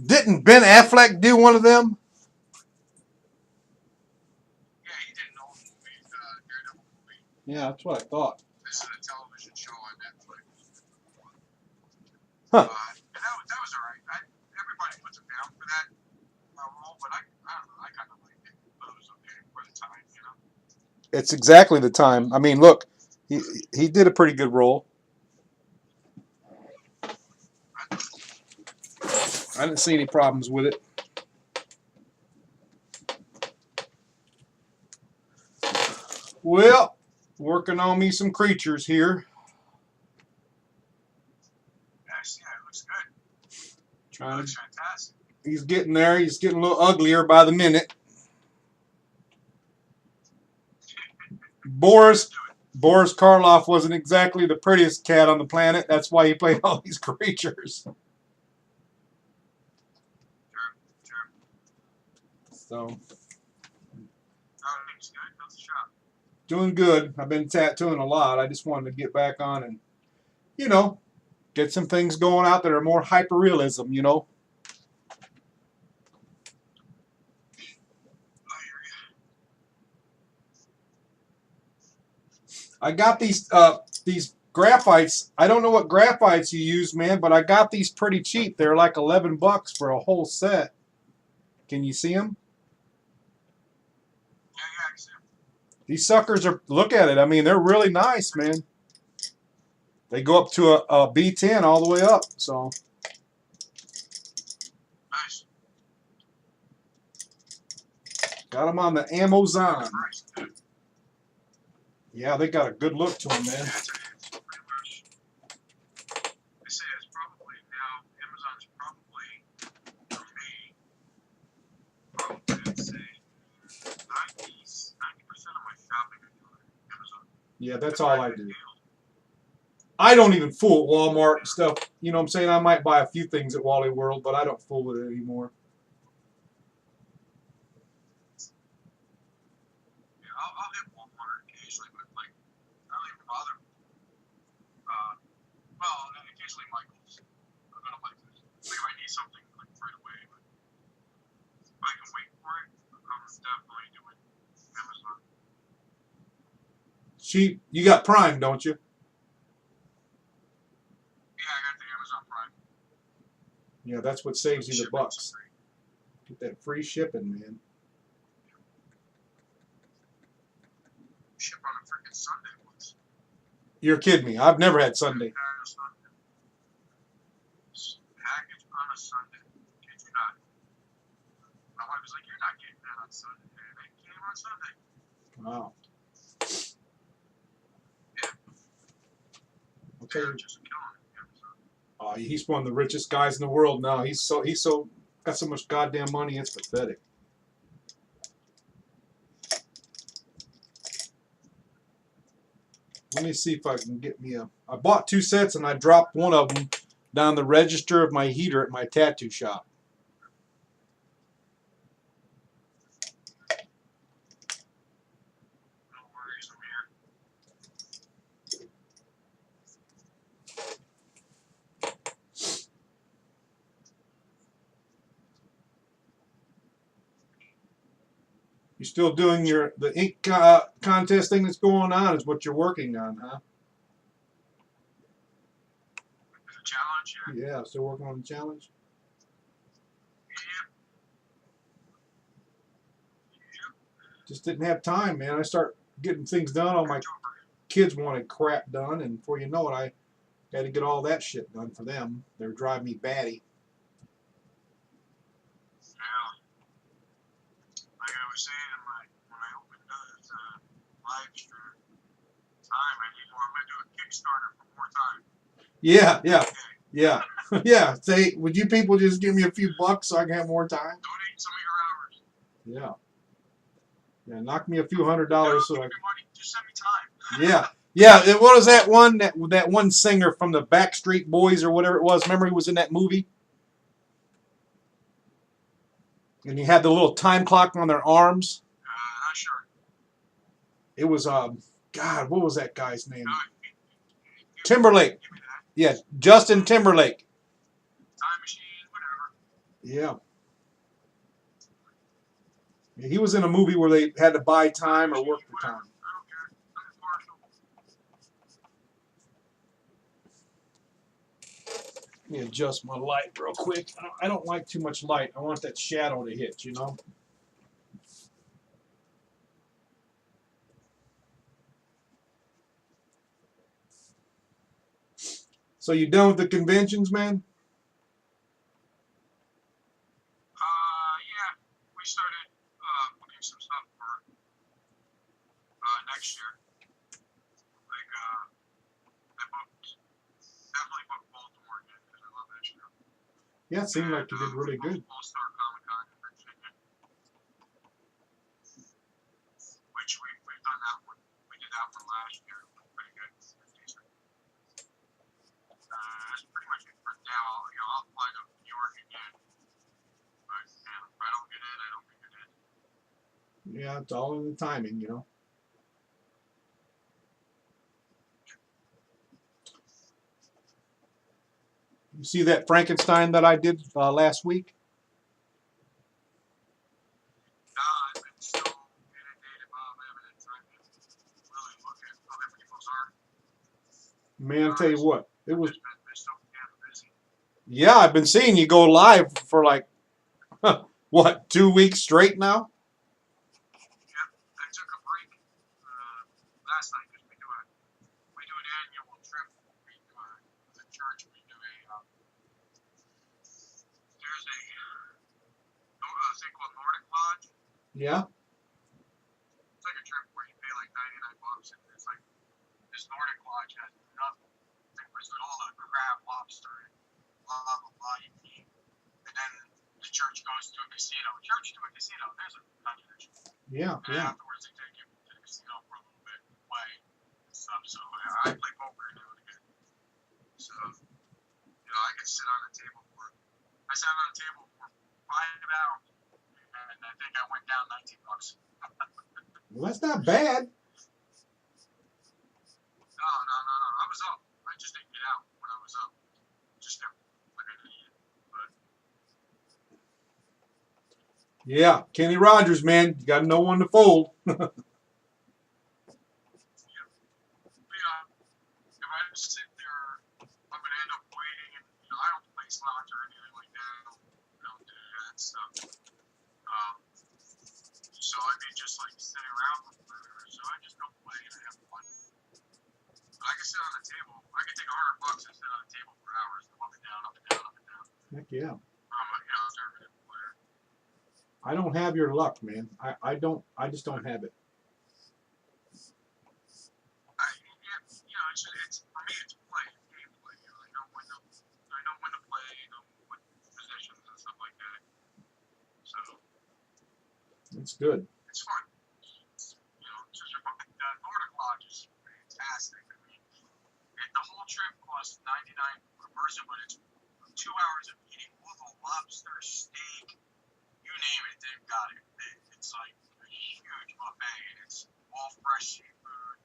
Didn't Ben Affleck do one of them? Yeah, he did an old movie, Daredevil movie. Yeah, that's what I thought. This is a television show on Netflix. Huh. And that was alright. Everybody puts him down for that role, but I don't know. I kind of liked it. But it was okay for the time, you know. It's exactly the time. I mean, look, he did a pretty good role. I didn't see any problems with it. Well, working on me some creatures here. Yes, yeah, it looks good. Trying It to, looks fantastic. he's getting there. He's getting a little uglier by the minute. Boris Karloff wasn't exactly the prettiest cat on the planet. That's why he played all these creatures. Sure. So, Everything's good. How's the shop? doing good. I've been tattooing a lot. I just wanted to get back on and, you know, get some things going out that are more hyperrealism, you know. I got these graphites. I don't know what graphites you use, man, but I got these pretty cheap. They're like $11 for a whole set. Can you see them? Yeah, I can see them. These suckers are, look at it. I mean, they're really nice, man. They go up to a B10 all the way up, so. Nice. Got them on the Amazon. Price, too. Yeah, they got a good look to them, man. Yeah, it's pretty much. They say it's probably now Amazon's probably for me. Probably I'd say 90% of my shopping I do on Amazon. Yeah, that's all I do. I don't even fool at Walmart and stuff. You know what I'm saying? I might buy a few things at Wally World, but I don't fool with it anymore. Yeah, I'll hit Walmart occasionally, but like I don't even bother. Well, and occasionally Michael's. I'm gonna like this. Like if I need something like right away, but if I can wait for it, I'm definitely doing Amazon. You got Prime, don't you? Yeah, I got the Amazon Prime. Yeah, that's what saves you the Shipping's bucks. free. Get that free shipping, man. Ship on a freaking Sunday once. You're kidding me. I've never had Sunday. Package on a Sunday. Kid you not. My wife was like, "You're not getting that on Sunday." And it came on Sunday. Wow. Yeah. Okay. They're just killing it. Amazon. He's one of the richest guys in the world now. He's so got so much goddamn money. It's pathetic. Let me see if I can get me a. I bought 2 sets and I dropped one of them down the register of my heater at my tattoo shop. No worries, I'm here. You still doing the ink contest thing that's going on? Is what you're working on, huh? It's a challenge, yeah. Yeah, still working on the challenge. Just didn't have time, man. I start getting things done. All my kids wanted crap done, and before you know it, I got to get all that shit done for them. They're driving me batty. Yeah. Like I was saying when I opened the live stream time, I need more. I'm gonna do a Kickstarter for more time. Yeah, yeah, Okay. yeah, yeah. Say, would you people just give me a few bucks so I can have more time? Donate some of your hours. Yeah. Yeah, knock me a few $100 so I Give me money. Just send me time. Yeah. Yeah, what was that one? That one singer from the Backstreet Boys or whatever it was. Remember he was in that movie? And he had the little time clock on their arms. Not sure. It was God, what was that guy's name? No, Timberlake. give me that. Yeah, Justin Timberlake. Time machine, whatever. Yeah. He was in a movie where they had to buy time or work for time. I don't care. I'm impartial. Let me adjust my light real quick. I don't like too much light. I want that shadow to hit, you know? So you done with the conventions, man? Yeah, we started booking some stuff for next year. Like, I booked, definitely booked Baltimore again because I love that show. Yeah, it seemed like you did really good. All-Star Comic-Con in Virginia, which we've done that one. We did that one last year. Pretty good. Decent. That's pretty much it for now. I'll fly to New York again. But yeah, if I don't get in, I don't get in. Yeah, it's all in the timing, you know. You see that Frankenstein that I did last week? I've been so inundated by evidence. I can really look at other people's art. Man, I'll tell you what, it was. I've been so damn busy. Yeah, I've been seeing you go live for like, what, 2 weeks straight now? Yeah, I took a break last night because we do an annual trip. We do the church. We do there's a thing called Nordic Lodge. Yeah. It's like a trip where you pay like $99 and it's like this Nordic Lodge has nothing. It's all the crab, lobster, and blah blah blah you eat. And then the church goes to a casino. Church to a casino. There's a contradiction. Yeah, And yeah. afterwards they take you to the casino for a little bit, play and stuff. So I play poker now and again. So I can sit on a table for. I sat on a table for 5 hours, and I think I went down $19. Well, that's not bad. No. I was up. I just didn't get out when I was up. Just kept like an idiot. But Yeah, Kenny Rogers, man, you got no one to fold. yeah, if I just sit there, I'm gonna end up waiting, and I don't play slots or anything like that. I don't do that stuff. So I'd be just like sitting around forever. So I just don't play and I have fun. But I can sit on the table. I can take $100 and sit on the table for hours, up and down, up and down, up and down. Heck yeah. I'm a conservative player. I don't have your luck, man. I just don't have it. It's for me. It's play, gameplay. I know when to play. I know what positions and stuff like that. So It's good. it's fun. Just the Nordic Lodge is fantastic. I mean, the whole trip costs $99 per person, but it's 2 hours of eating all the lobster, steak, you name it, they've got it. It's like a huge buffet, and it's all fresh seafood.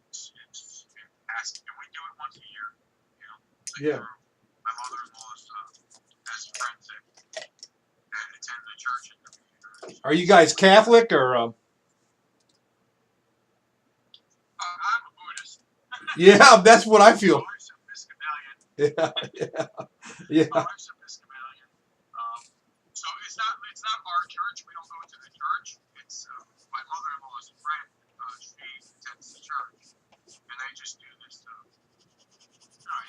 It's fantastic, and we do it once a year. Yeah. My mother-in-law's has friends that attend the church. Are you guys Catholic or? I'm a Buddhist. Yeah, that's what I feel. My wife's Episcopalian. Yeah. My wife's Episcopalian. So it's not our church. We don't go to the church. It's my mother-in-law's friend. She attends the church, and they just do this. I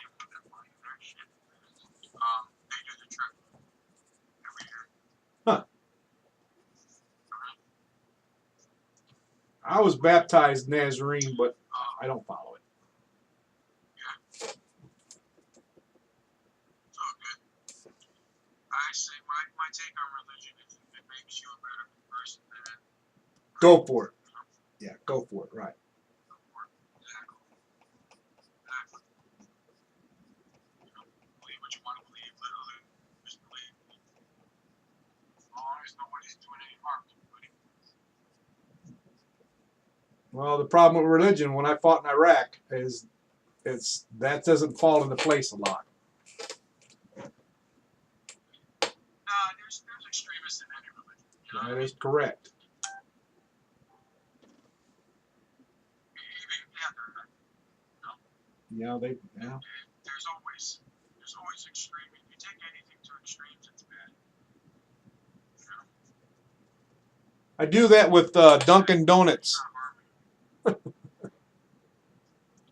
didn't put that money in their shit. They do the trip every year. Huh. I was baptized Nazarene, but I don't follow it. Yeah. It's all good. I say my take on religion is if it makes you a better person, then Go for it. Yeah, go for it. Right. go for it. Exactly. Believe what you want to believe. Literally, just believe. As long as nobody's doing any harm to anybody. Well, the problem with religion when I fought in Iraq is that doesn't fall into place a lot. extremists in any religion. You know what I That mean? is correct. Even they're Yeah, yeah. there's always extreme. If you take anything to extremes, it's bad. You know, I do that with Dunkin' Donuts. it's not harming.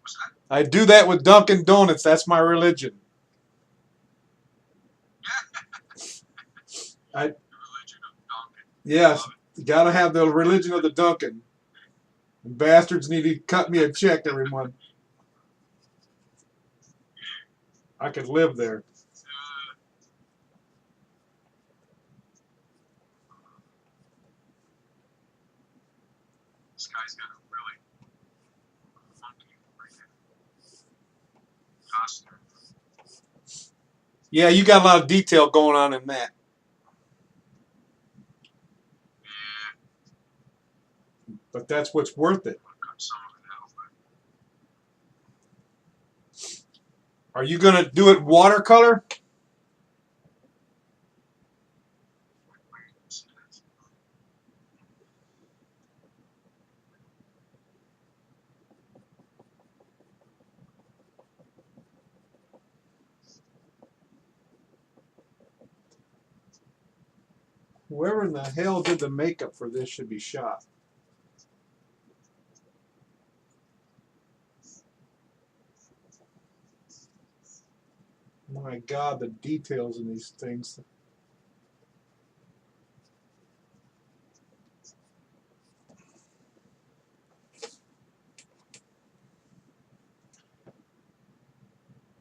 What's that? I do that with Dunkin' Donuts. That's my religion. The religion of Duncan. Yes, you gotta have the religion of the Dunkin'. And bastards need to cut me a check every month. I could live there. This guy's got a really funky freaking costume. Yeah, you got a lot of detail going on in that. Yeah, But that's what's worth it. I'll cut some of it out, but Are you gonna do it watercolor? see that. Whoever in the hell did the makeup for this should be shot. My God, the details in these things.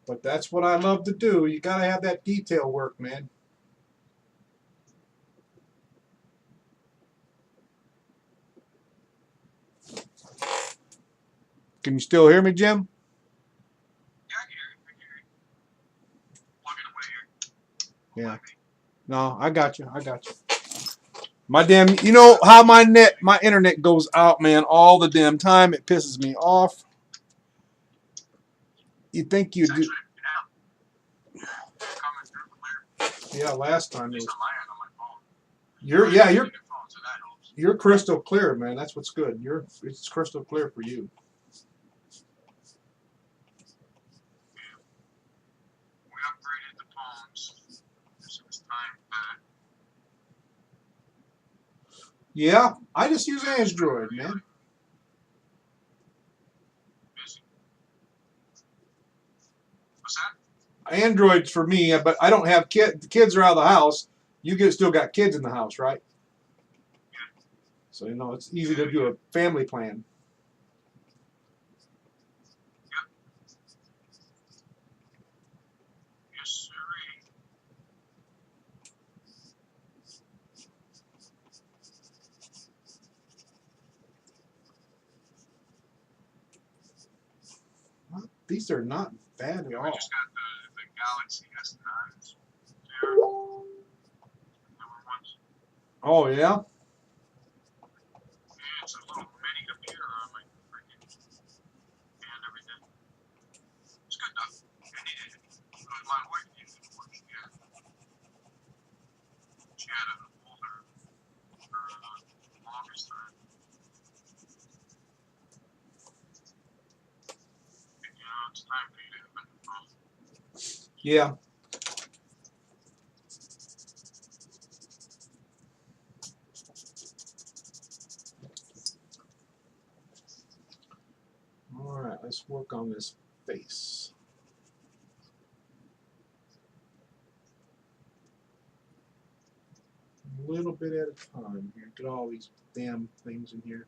But that's what I love to do. You gotta have that detail work, man. Can you still hear me, Jim? Yeah, I hear you. Plugging away here. Yeah. No, I got you. My damn, you know how my internet goes out, man, all the damn time. It pisses me off. You think you It's do? actually now coming through clear. Yeah, last time At it least was. on my end on my phone. You're Your phone, so that helps. you're crystal clear, man. That's what's good. It's crystal clear for you. We upgraded the phones. So it's time back. Yeah, I just use Android, man. Busy. What's that? Android's for me, but I don't have kids. The kids are out of the house. Still got kids in the house, right? Yeah. So it's easy to do a family plan. Yep. Yes, sirree. These are not bad at We all. just got the Galaxy S9s. They're newer ones. Oh yeah. Yeah, it's a little mini computer on my freaking and everything. It's good though. I needed it. But my wife needed it before she had an older for the longest time. And, it's time for you to have a new phone. Yeah. All right, let's work on this face. A little bit at a time here. Get all these damn things in here.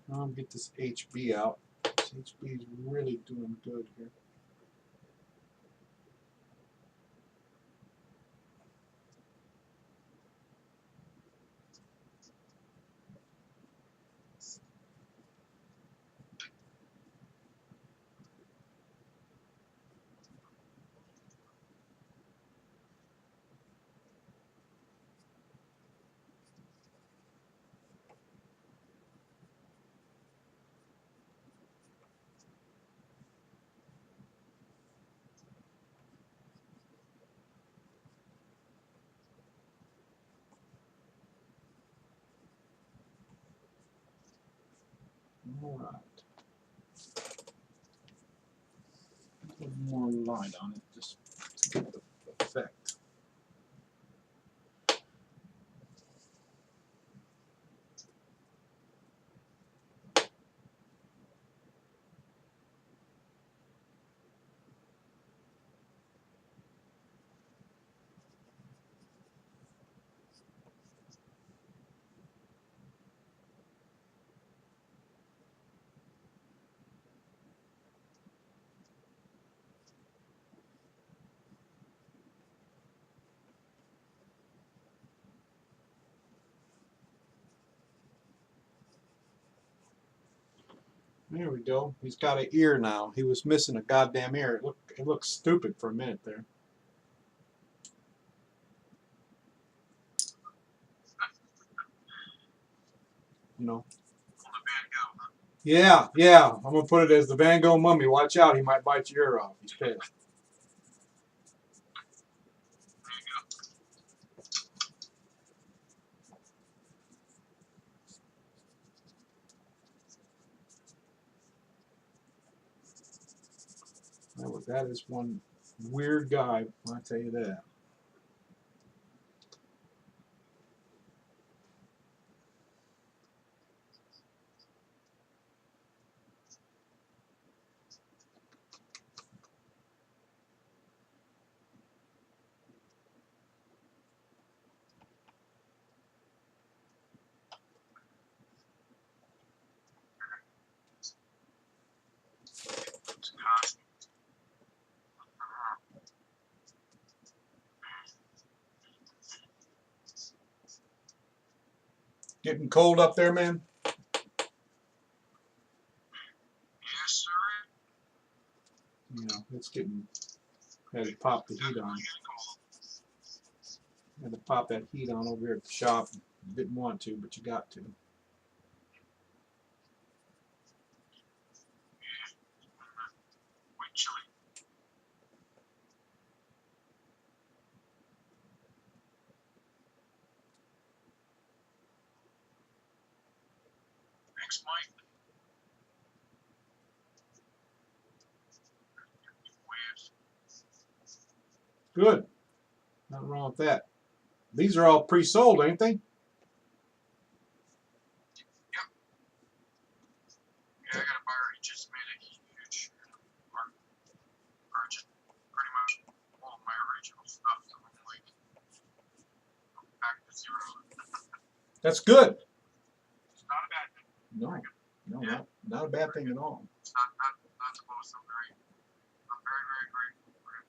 Now I'll get this HB out. This HB is really doing good here. All right. A little more light on it, just to get the effect. There we go. He's got an ear now. He was missing a goddamn ear. It looked stupid for a minute there. You know. On the Van Gogh. Yeah, yeah. I'm gonna put it as the Van Gogh mummy. Watch out, he might bite your ear off. He's pissed. There you That is one weird guy, I'll tell you that. go. It's constant. Getting cold up there, man? Yes, sir. You know, it's getting, had to pop the heat on. Definitely getting cold. Had to pop that heat on over here at the shop. Didn't want to, but you got to. Yeah. Quite chilly. Thanks, Mike. Waves. Good. Nothing wrong with that. These are all pre-sold, ain't they? Yeah, I got a buyer. He just made a huge purchase. Pretty much all of my original stuff. So I'm like, I'm back to zero. That's good. It's not a bad thing. No, not a bad thing at all. It's not supposed to. I'm very, very grateful for it.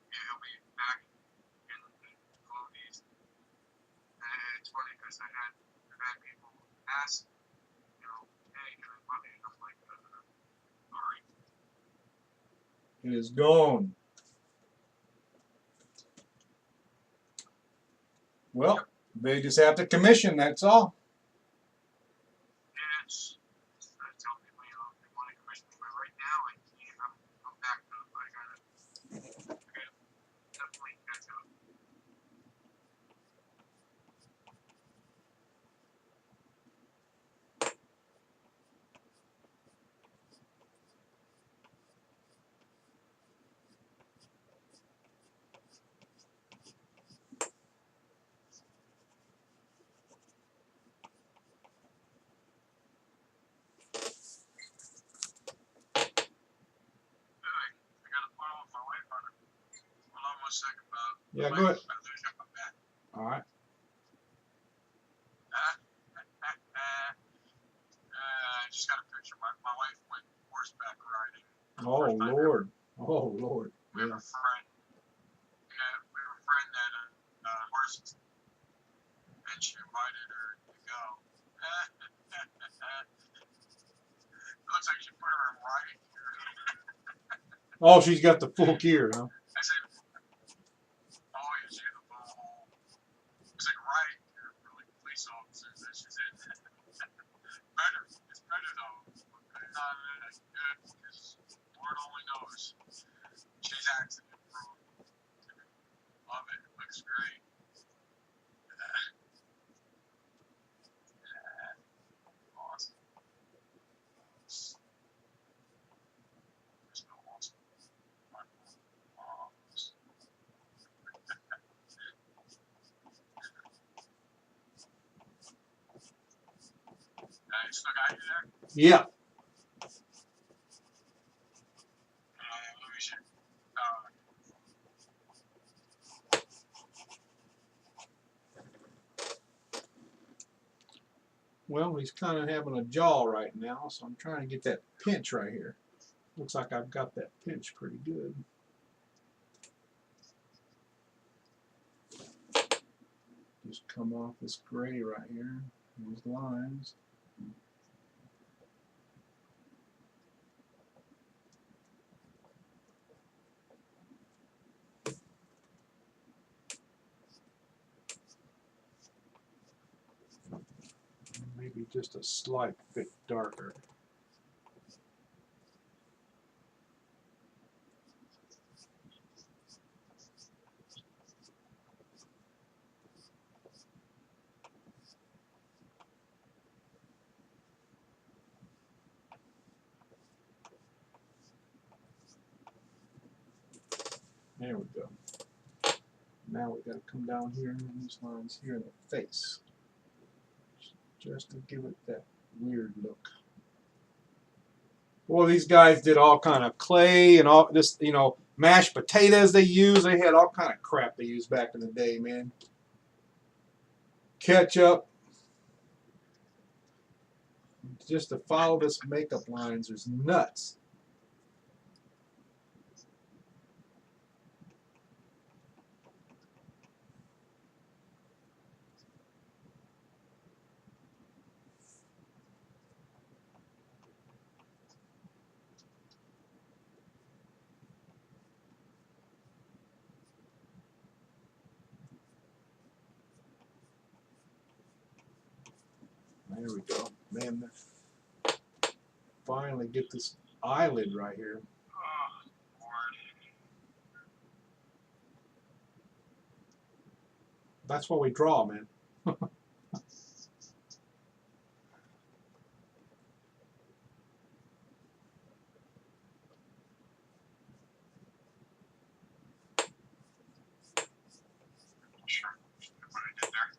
Yeah, he'll be back in movies. And it's funny because I've had people ask, you know, hey, can I buy it? And I'm like, sorry. It is gone. Well, they just have to commission, that's all. Yeah, I tell people, you know, if they want to commission me, but right now, I'm back to it. I gotta definitely catch up. Hey, I gotta put off my wife on it. Hold on 1 second, Bob. Yeah, go ahead. I'm back. All right. I just got a picture. My wife went horseback riding. Oh, First time Lord. Oh, Lord. We have Yeah. a friend. Yeah, we have a friend that horses, and she invited her to go. Looks like she put her in riding gear. Oh, she's got the full gear, huh? I said, "Oh yeah, she had the whole." It's like riding gear for like police officers. That she's in. Better. It's better though. Not good because Lord only knows. She's accident prone. Love it. Looks great. still got you there? Yeah. Let me see. Well, he's kind of having a jaw right now, so I'm trying to get that pinch right here. Looks like I've got that pinch pretty good. Just come off this gray right here, these lines. Maybe just a slight bit darker. There we go. Now we got to come down here and these lines here in the face, just to give it that weird look. Well, these guys did all kind of clay and all this, you know, mashed potatoes they use. They had all kind of crap they used back in the day, man. Ketchup. Just to follow this makeup lines is nuts. There we go. Man, finally get this eyelid right here. Oh, Lord. That's what we draw, man. Sure. What I did there.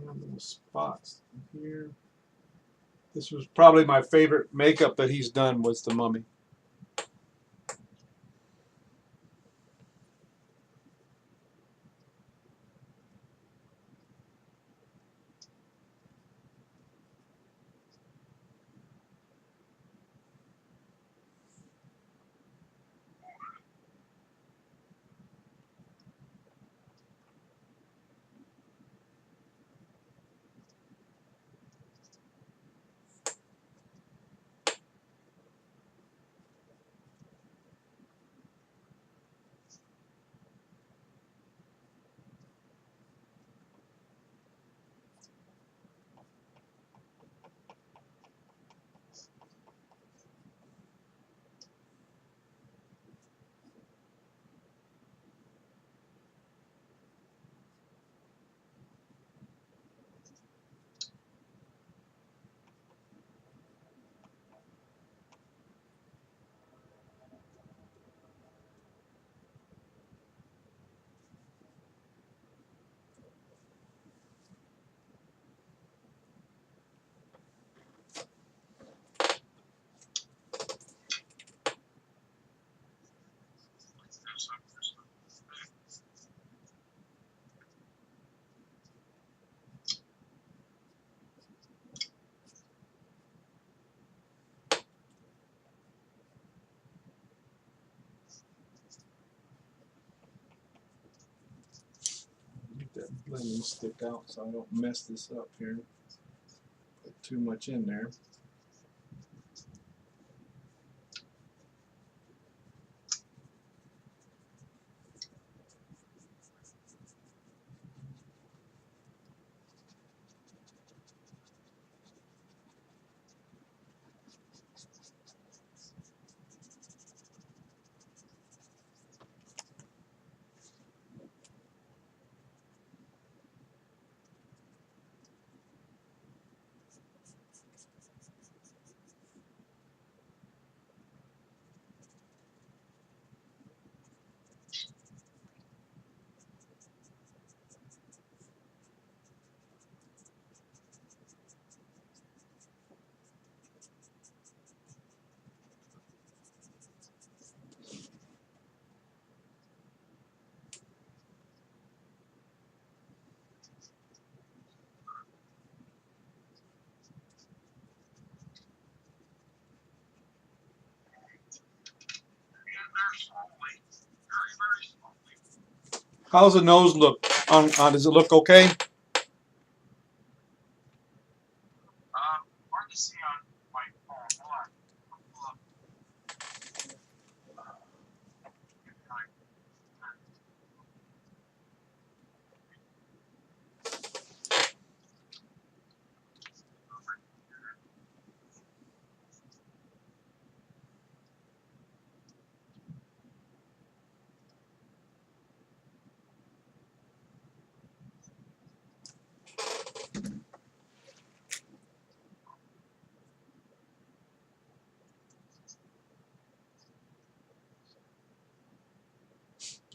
Little spots here. This was probably my favorite makeup that he's done, was the Mummy. Get that blending stick out so I don't mess this up here. Put too much in there. very slowly. Very, very slowly. How's the nose look? Does it look okay? Hard to see on my phone. Hold on. I'll pull up.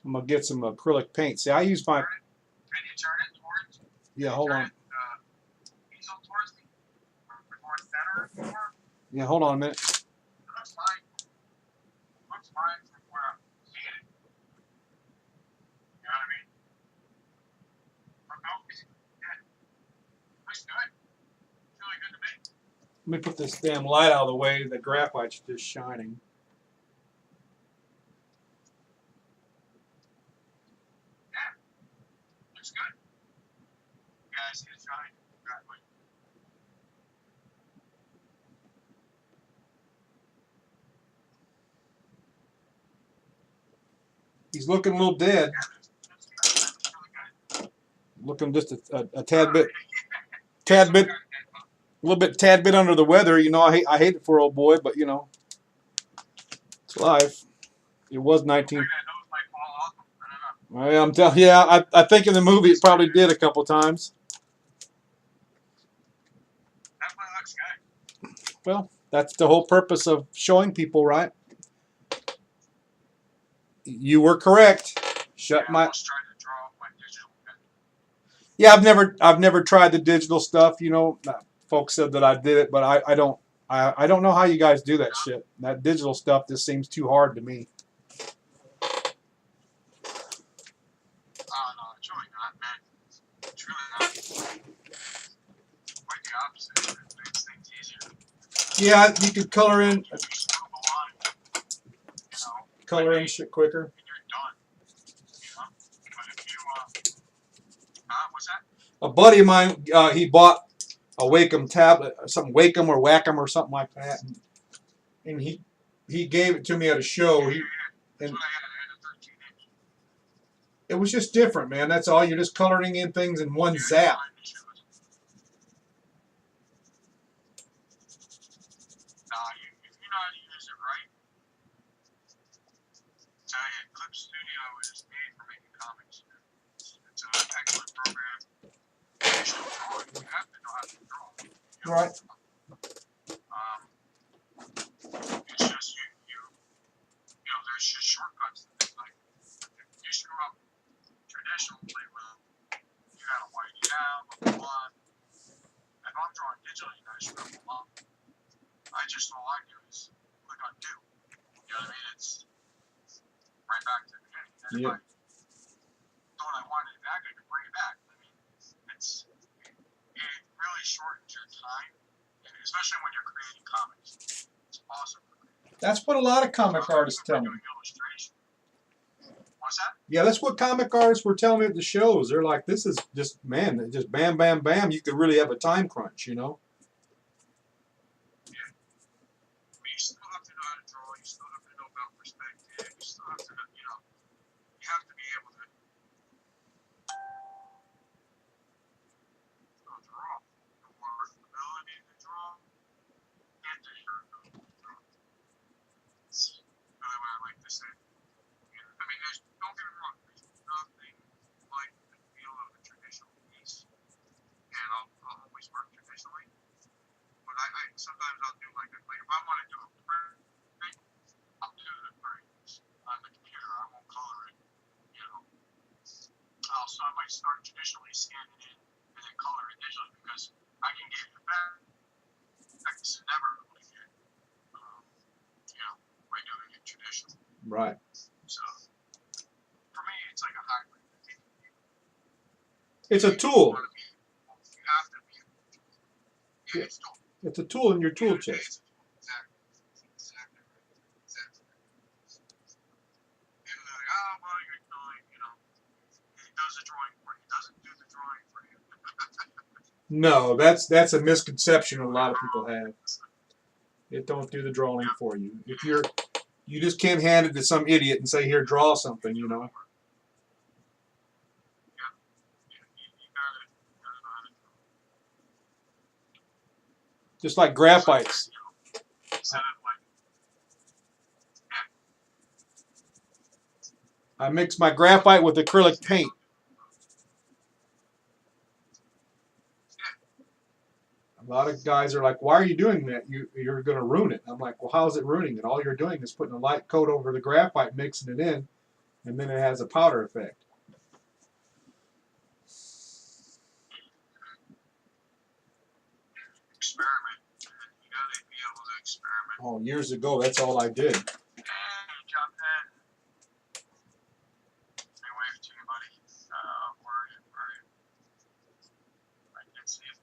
I'm gonna get some acrylic paint. See, I use my. Can you turn it towards? Yeah, hold on. Easel towards the towards center more? Yeah, hold on a minute. It looks fine. Looks fine from where I'm seeing it. You know what I mean? From Oaks. Yeah. Looks good. It's really good to me. Let me put this damn light out of the way. The graphite's just shining. Yeah. Looks good. You guys see it shining? Exactly. He's looking a little dead. Yeah, that's really good. Looking just a tad bit, a little bit, tad bit under the weather. You know, I hate it for old boy, but you know, it's life. It was 19. I'm telling. Yeah, I think in the movie it probably did a couple times. Definitely looks good. Well, that's the whole purpose of showing people, right? You were correct. Shut I my. almost tried to draw up my digital pen. Yeah, I've never tried the digital stuff. You know, folks said that I did it, but I don't. I don't know how you guys do that shit. That digital stuff just seems too hard to me. No, it's really not, man. It's really not. Quite the opposite. It makes things easier. Yeah, you could color in You just move along, you know, color in shit quicker. and you're done. You know? But if you, what's that? A buddy of mine, he bought a Wacom tablet, something Wacom or Wacom or something like that, and he gave it to me at a show. That's what I had. I had a 13-inch. It was just different, man. That's all. You're just coloring in things in one zap. If you know how to use it right, tell you, Clip Studio is made for making comics. It's an excellent program. Visual drawing, you have to know how to draw. Right. It's just you know, there's just shortcuts to things. Like if you screw up traditionally with you gotta white it out, blah blah blah. If I'm drawing digitally and I screw up a lot, all I do is click undo. You know what I mean? It's right back to the beginning. And if I thought I wanted it back, I could bring it back. I mean, it really shortens your time, especially when you're creating comics. It's awesome. That's what a lot of comic artists tell me. What's that? Yeah, that's what comic artists were telling me at the shows. They're like, this is just, man, just bam, bam, bam. You could really have a time crunch, you know? Yeah. But you still have to know how to draw. You still have to know about perspective. You still have to know, you know, you have to be able to draw. The more ability to draw and to draw. It's really what I like to say. I mean, don't get me wrong, there's nothing like the feel of a traditional piece, and I'll always work traditionally. But I sometimes I'll do like if I want to do a print, I'll do the prints on the computer. I won't color it, you know. I might start traditionally, scan it in, and then color it digitally because I can get the effects never really get, you know, by doing it traditional. Right. So. For me, it's like a hybrid. It's a tool. You have to be. Yeah, it's a tool. It's a tool in your tool chest. Exactly. Exactly. Exactly. does the drawing for you. It doesn't do the drawing for you. No, that's a misconception a lot of people have. It don't do the drawing for you. If you just can't hand it to some idiot and say, here, draw something, you know. You gotta know how to do it. Just like graphites. Instead of like, I mix my graphite with acrylic paint. A lot of guys are like, why are you doing that? You're going to ruin it. I'm like, well, how is it ruining it? All you're doing is putting a light coat over the graphite, mixing it in, and then it has a powder effect. experiment. You gotta be able to experiment. Oh, years ago, that's all I did. Hey, jump in. Hey, wave to you, buddy. Where are you? Where are you? I can't see it.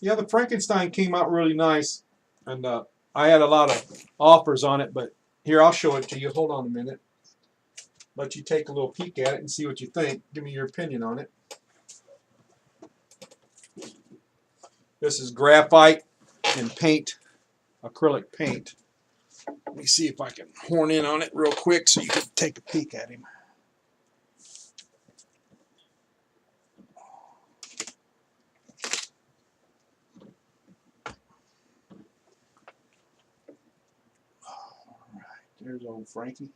Yeah, the Frankenstein came out really nice, and I had a lot of offers on it, but here, I'll show it to you. Hold on a minute. Let you take a little peek at it and see what you think. Give me your opinion on it. This is graphite and paint, acrylic paint. Let me see if I can horn in on it real quick so you can take a peek at him. There's old Frankie.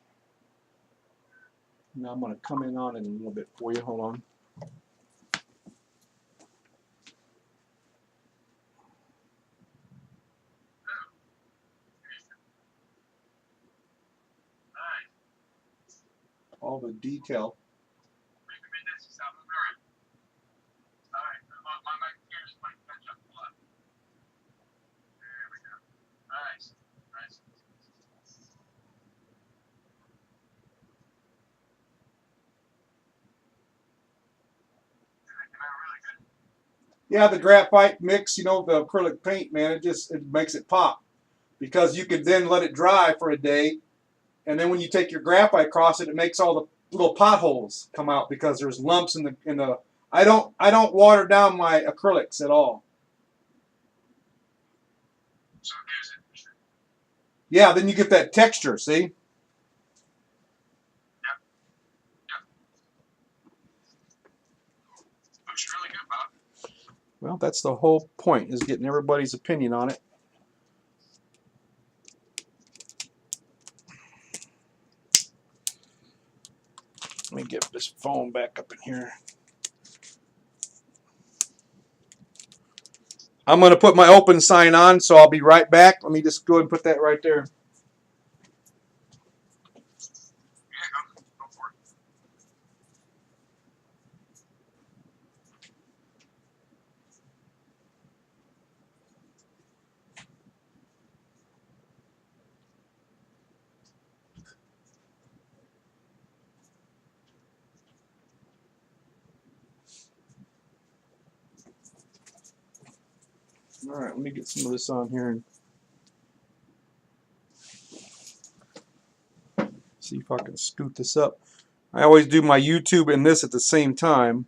Now I'm going to come in on it a little bit for you. Hold on. All the detail. Yeah, the graphite mix, you know, the acrylic paint, man, it makes it pop. Because you could then let it dry for a day, and then when you take your graphite across it, it makes all the little potholes come out because there's lumps in the I don't water down my acrylics at all. So it gives it. Yeah, then you get that texture, see? Yep. Looks really good, Bob. Well, that's the whole point, is getting everybody's opinion on it. Let me get this phone back up in here. I'm going to put my open sign on, so I'll be right back. Let me just go ahead and put that right there. Yeah, go for it. All right, let me get some of this on here and see if I can scoot this up. I always do my YouTube and this at the same time.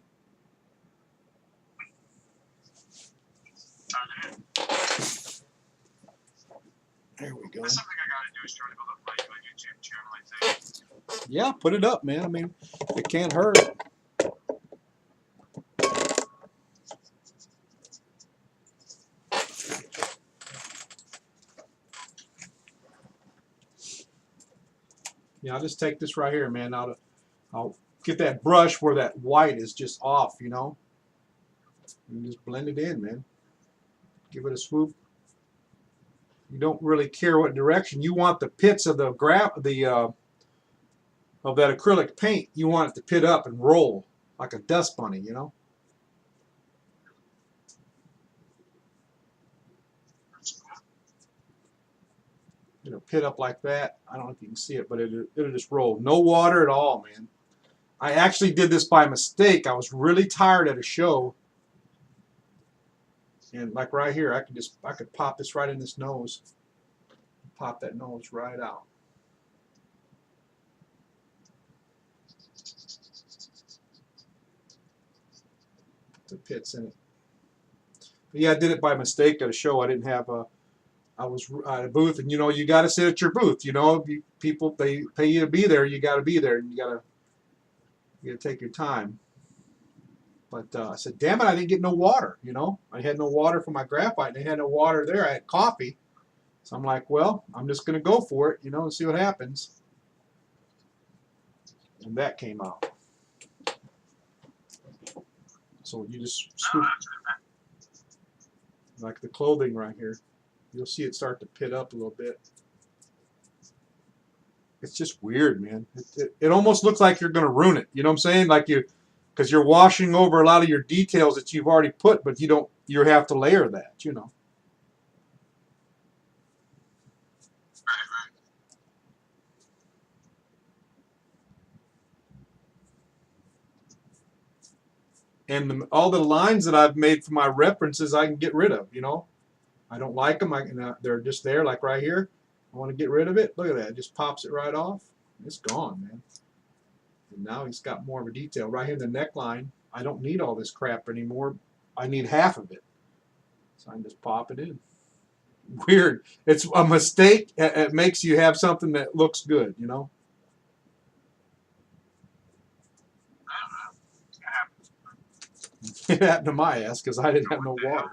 There we go. That's something I gotta do is try to build up my YouTube channel, I think. Yeah, put it up, man. I mean, it can't hurt. Yeah, I'll just take this right here, man. I'll get that brush where that white is just off, you know. And just blend it in, man. Give it a swoop. You don't really care what direction. You want the pits of the of that acrylic paint. You want it to pit up and roll like a dust bunny, you know. It'll pit up like that. I don't know if you can see it, but it'll just roll. No water at all, man. I actually did this by mistake. I was really tired at a show, and like right here, I could pop this right in this nose, pop that nose right out. The pits in it. But yeah, I did it by mistake at a show. I didn't have a. I was at a booth, and you know, you got to sit at your booth. You know, people they pay you to be there. You got to be there, and you got to take your time. But I said, damn it, I didn't get no water. You know, I had no water for my graphite, and they had no water there. I had coffee, so I'm like, well, I'm just gonna go for it, you know, and see what happens. And that came out. So you just scoop like the clothing right here. You'll see it start to pit up a little bit. It's just weird, man. It almost looks like you're going to ruin it. You know what I'm saying? Like because you're washing over a lot of your details that you've already put, but you have to layer that, you know. And all the lines that I've made for my references, I can get rid of, you know. I don't like them. They're just there, like right here. I want to get rid of it. Look at that. It just pops it right off. It's gone, man. And now he's got more of a detail. Right here in the neckline, I don't need all this crap anymore. I need half of it. So I can just pop it in. Weird. It's a mistake. It makes you have something that looks good, you know? It happened to my ass because I didn't have no water.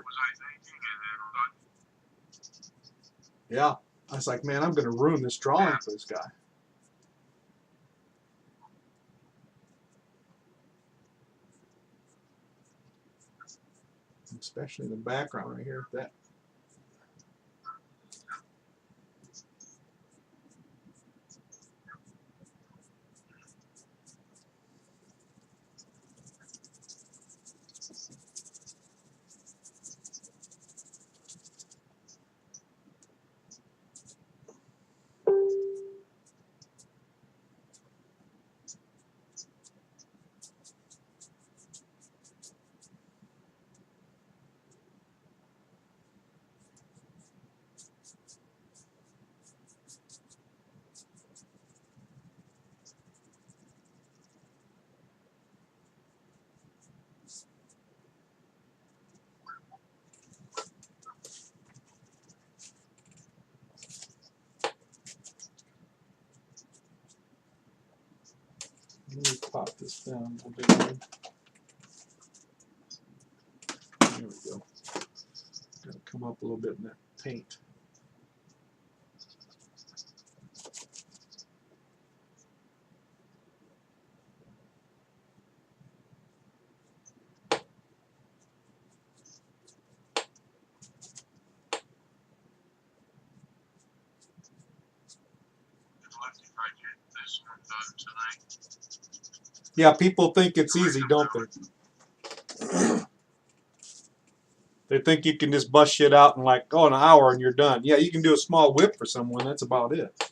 Yeah. I was like, man, I'm going to ruin this drawing for this guy. Especially in the background right here. That. Let me pop this down a bit more. There we go. Got to come up a little bit in that paint. Yeah, people think it's easy, don't they? They think you can just bust shit out in like, oh, an hour and you're done. Yeah, you can do a small whip for someone. That's about it.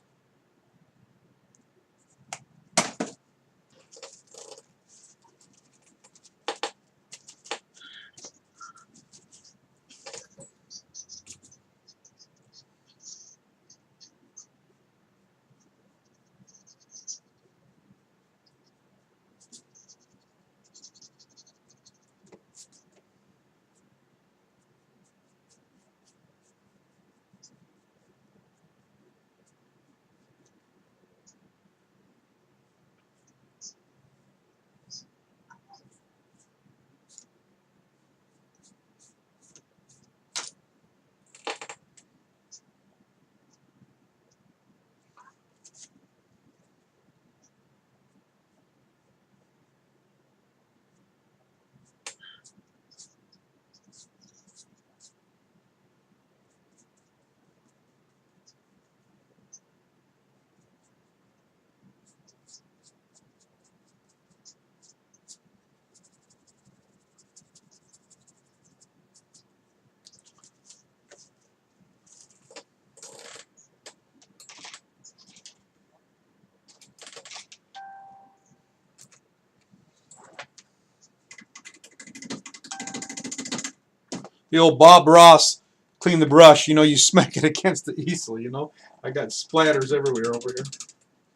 The old Bob Ross clean the brush. You know, you smack it against the easel. You know, I got splatters everywhere over here.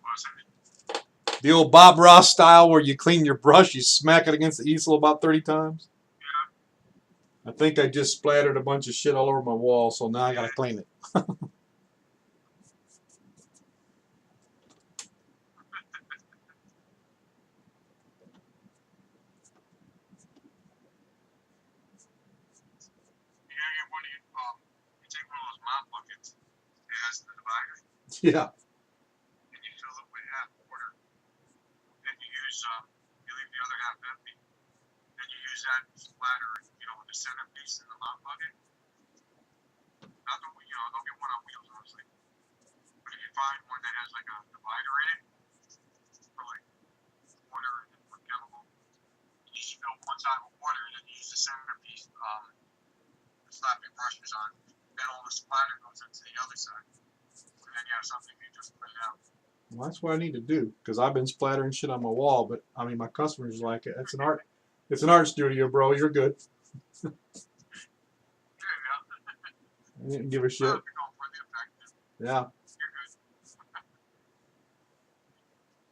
What's that? The old Bob Ross style where you clean your brush, you smack it against the easel about 30 times. Yeah. I think I just splattered a bunch of shit all over my wall, so now I gotta clean it. You gotta get one of your, you take one of those mop buckets, it has the divider, Yeah. and you fill it with half water. And you use, you leave the other half empty. And you use that splatter, you know, with the centerpiece in the mop bucket. Not the, you know, don't get one on wheels, honestly. But if you find one that has like a divider in it, for like water and for chemical, you just fill one side with water and then you use the centerpiece, to slap your brushes on. Then all the splatter goes into the other side. And then you have something you just clean out. Well, that's what I need to do because I've been splattering shit on my wall, but I mean, my customers like it. It's an art. It's an art studio, bro. You're good. There you go. I didn't give a shit. If you're going for the effect, Yeah.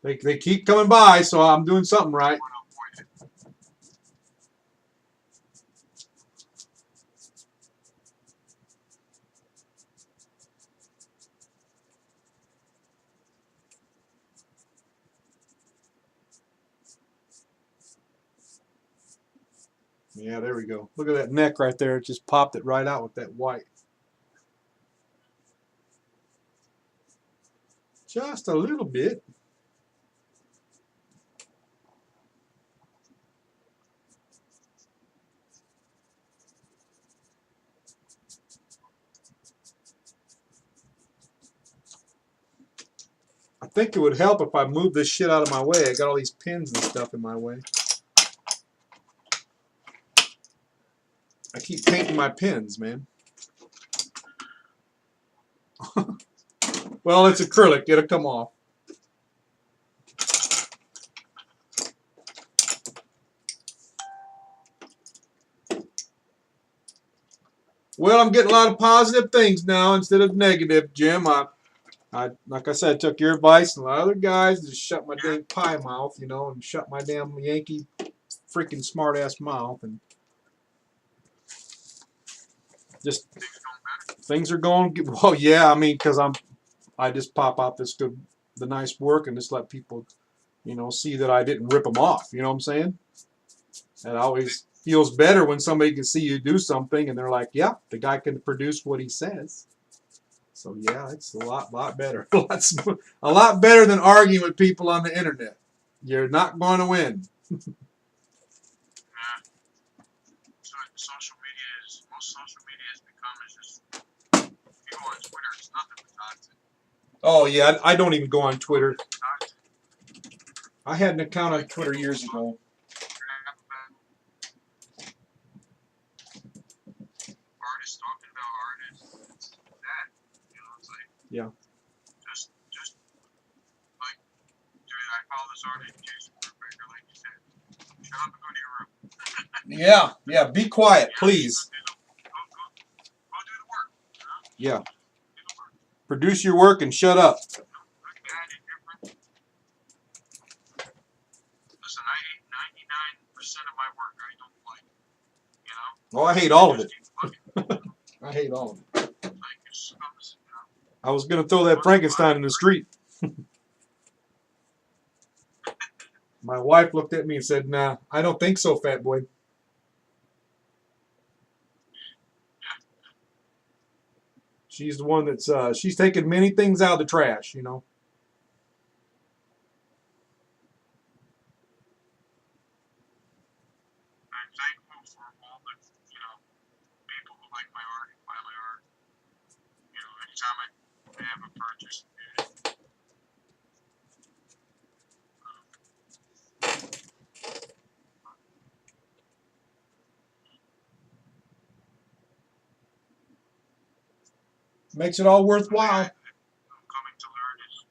you're good. They keep coming by, so I'm doing something right. One up for you. Yeah, there we go. Look at that neck right there. It just popped it right out with that white. Just a little bit. I think it would help if I moved this shit out of my way. I got all these pins and stuff in my way. I keep painting my pins, man. Well, it's acrylic. It'll come off. Well, I'm getting a lot of positive things now instead of negative, Jim. I like I said, took your advice and a lot of other guys just shut my dang pie mouth, you know, and shut my damn Yankee freaking smart ass mouth, and just things are going well. Yeah, I mean, because I just pop out the nice work and just let people, you know, see that I didn't rip them off. You know what I'm saying? It always feels better when somebody can see you do something and they're like, yeah, the guy can produce what he says. So yeah, it's a lot better. A lot better than arguing with people on the internet. You're not going to win. Yeah. So social media is, most social media has become is just, if you go on Twitter, it's nothing but toxic. Oh yeah, I don't even go on Twitter. Toxic. I had an account on Twitter years ago. Artists talking about artists, it's that, you know, it's like, Yeah. just like, dude, I follow this artist, Jason Brubaker, like you said, shut up and go to your room. Yeah, be quiet, please. Go do the work, you know? Yeah. Do the work. Produce your work and shut up. Look bad, indifferent. Listen, I hate 99% of my work I don't like, you know? Oh, I hate all of Just it. keep looking. I hate all of it. Like, it's scums, you know? I was gonna throw that Frankenstein in the street. My wife looked at me and said, "Nah, I don't think so, fat boy." She's the one that's she's taken many things out of the trash, you know. I'm thankful for all the, you know, people who like my art and buy my art. You know, anytime I have a purchase, dude, Makes it all worthwhile. I'm coming to learn is,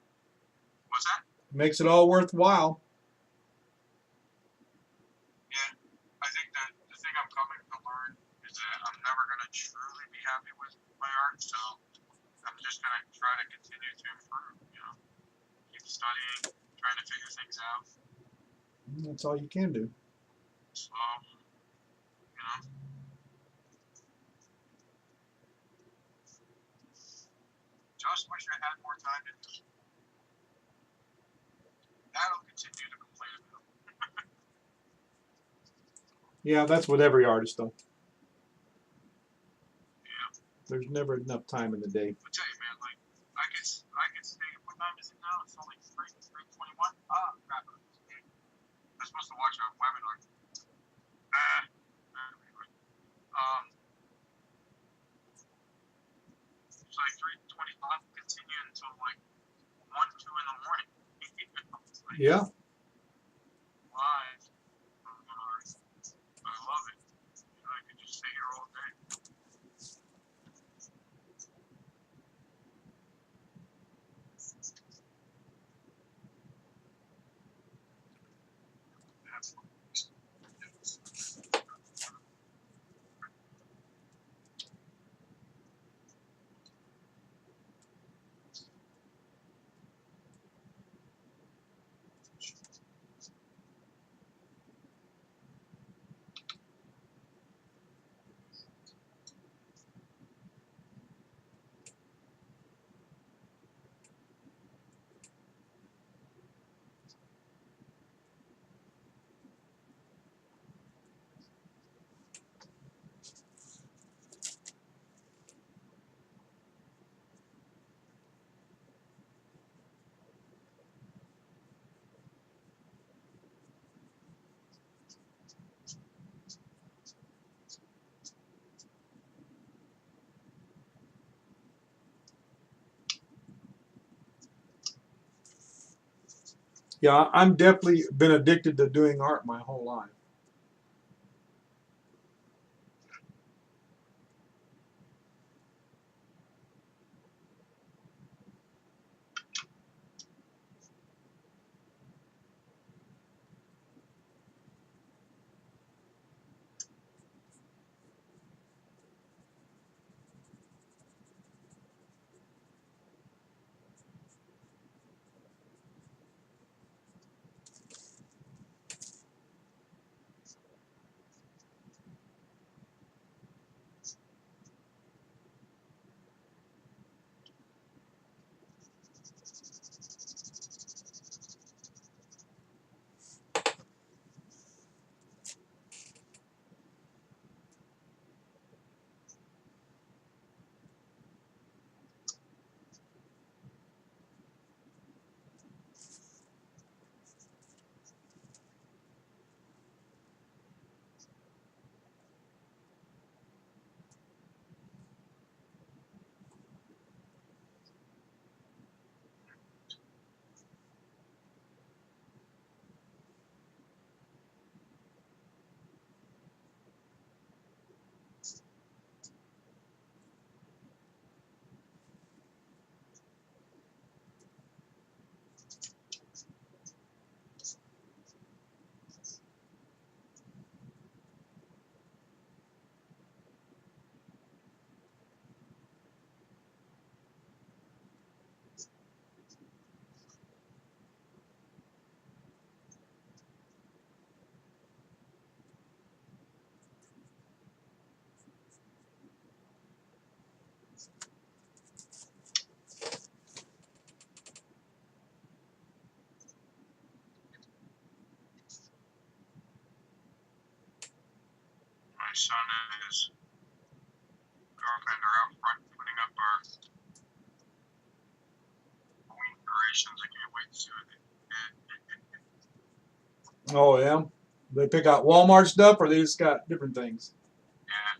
what's that? Makes it all worthwhile. Yeah, I think that the thing I'm coming to learn is that I'm never truly be happy with my art. So I'm just gonna try to continue to improve. Keep studying, trying to figure things out. That's all you can do. So just wish I had more time to do it. That'll continue to complain about. Yeah, that's with every artist though. Yeah. There's never enough time in the day. I tell you, man, like I could stay. What time is it now? It's only 3:21. Ah, crap. I'm supposed to watch a webinar. Anyway, it's like 3:25. Continue until like 1, 2 in the morning. Like, Yeah. live. I love it. I could just stay here all day. Yeah, I'm definitely been addicted to doing art my whole life. My son and his girlfriend are out front putting up our Halloween decorations. I can't wait to see what they did. Oh yeah. They pick out Walmart stuff, or they just got different things. Yeah.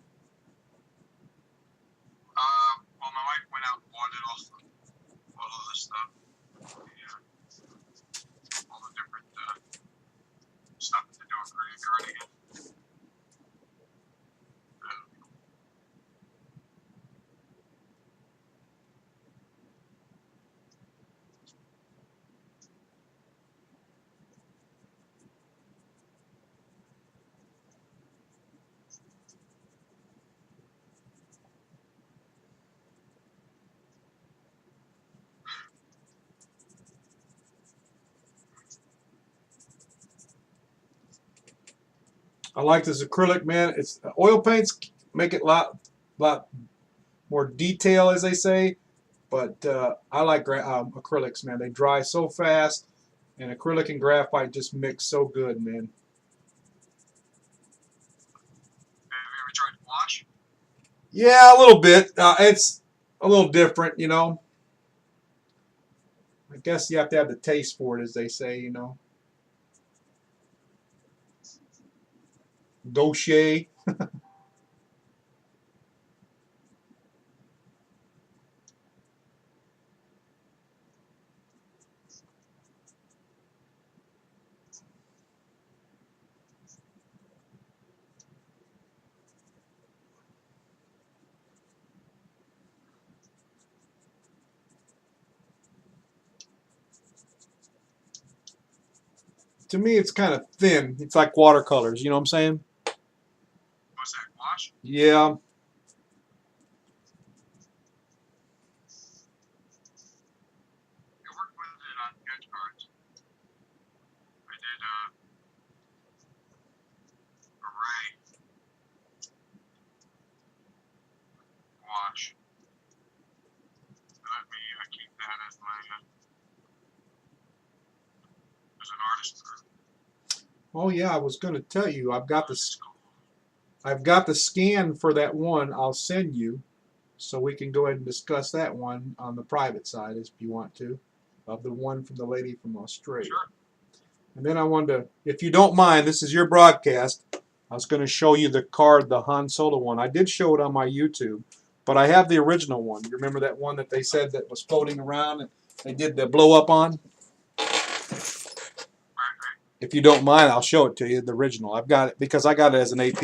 Well, my wife went out and bought it all of the stuff. Yeah. All the different stuff that they're doing for the Guardian. I like this acrylic, man. It's oil paints make it lot more detail, as they say. But I like acrylics, man. They dry so fast, and acrylic and graphite just mix so good, man. Have you ever tried wash? Yeah, a little bit. It's a little different, you know. I guess you have to have the taste for it, as they say, you know. Gaucher. To me, it's kind of thin. It's like watercolors, you know what I'm saying? What's that, wash? Yeah. I worked with it on sketch cards. I did array wash. Let me keep that as my as an artist group. Oh yeah, I was going to tell you. It's cool. I've got the scan for that one. I'll send you, so we can go ahead and discuss that one on the private side, if you want to, of the one from the lady from Australia. Sure. And then I wanted to, if you don't mind, this is your broadcast. I was going to show you the card, the Han Solo one. I did show it on my YouTube, but I have the original one. You remember that one that they said that was floating around and they did the blow up on? Right. If you don't mind, I'll show it to you, the original. I've got it because I got it as an AP.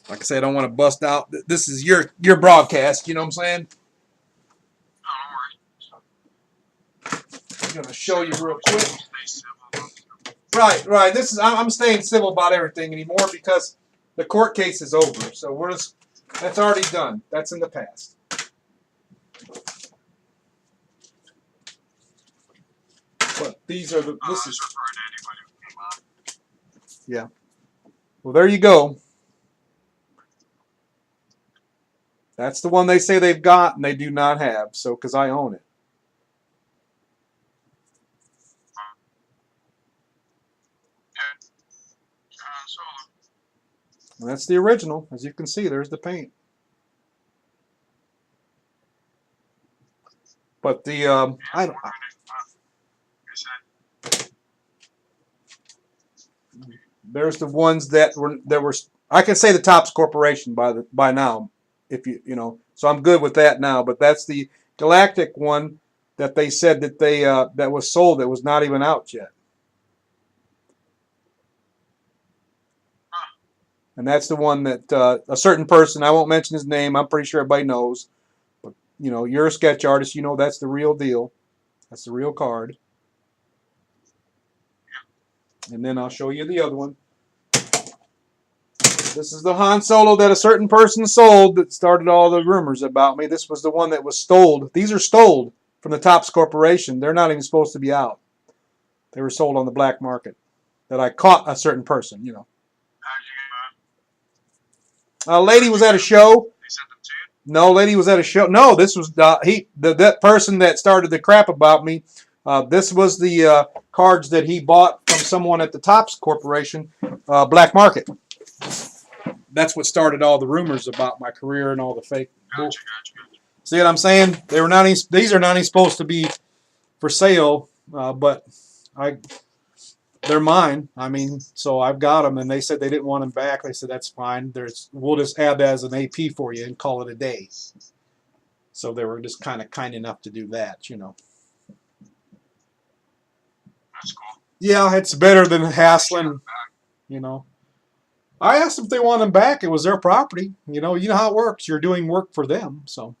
Like I said, I don't want to bust out. This is your broadcast. You know what I'm saying? No, don't worry. I'm gonna show you real quick. Stay civil. Right. This is I'm staying civil about everything anymore because the court case is over. So that's already done. That's in the past. But these are the. This is. Referring to anybody who came on. Yeah. Well, there you go. That's the one they say they've got and they do not have. So, because I own it. Solo. And that's the original. As you can see, there's the paint. But the I don't. There's the ones that were. I can say the Topps Corporation by now, if you know. So I'm good with that now. But that's the Galactic one that they said that they that was sold that was not even out yet. And that's the one that a certain person, I won't mention his name, I'm pretty sure everybody knows. But, you know, you're a sketch artist, you know that's the real deal. That's the real card. And then I'll show you the other one. This is the Han Solo that a certain person sold that started all the rumors about me. This was the one that was stoled. These are stoled from the Topps Corporation. They're not even supposed to be out. They were sold on the black market. That I caught a certain person, you know. How'd you A lady was at a show. They sent them to you? No, lady was at a show. No, this was that person that started the crap about me. This was the cards that he bought from someone at the Topps Corporation, black market. That's what started all the rumors about my career and all the fake. Gotcha. See what I'm saying? They were not. These are not even supposed to be for sale, but they're mine. I mean, so I've got them, and they said they didn't want them back. They said that's fine. We'll just add that as an AP for you and call it a day. So they were just kind enough to do that, you know. That's cool. Yeah, it's better than hassling, you know. I asked them if they want them back. It was their property. You know how it works. You're doing work for them, so.